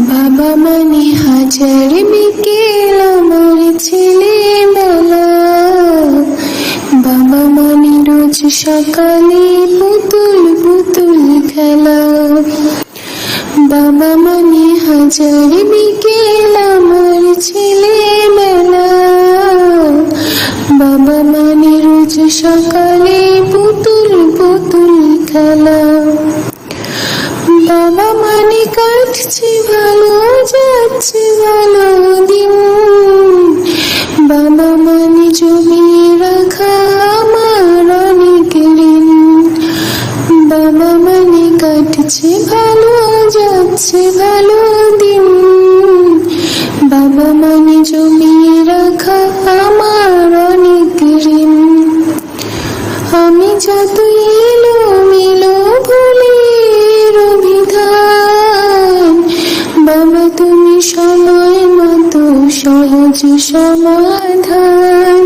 বাবা মানে হাজার বিকেল আমার ছেলেবেলা, বাবা মানে রোজ সকালে পুতুল পুতুল খেলা। বাবা মানে হাজার বিকেল আমার ছেলেবেলা, বাবা মানে রোজ সকালে পুতুল পুতুল খেলা। বাবা মানে কাটছে ভালো, যাচ্ছে ভালো দিন, বাবা মানে জমিয়ে রাখা আমার অনেক ঋণ। বাবা মানে কাটছে ভালো, যাচ্ছে ভালো দিন, বাবা মানে জমিয়ে রাখা আমার অনেক ঋণ। আমি যত এলো মেলো ভুলের অভিধান, বাবা তুমি সময় মতো সহজ সমাধান।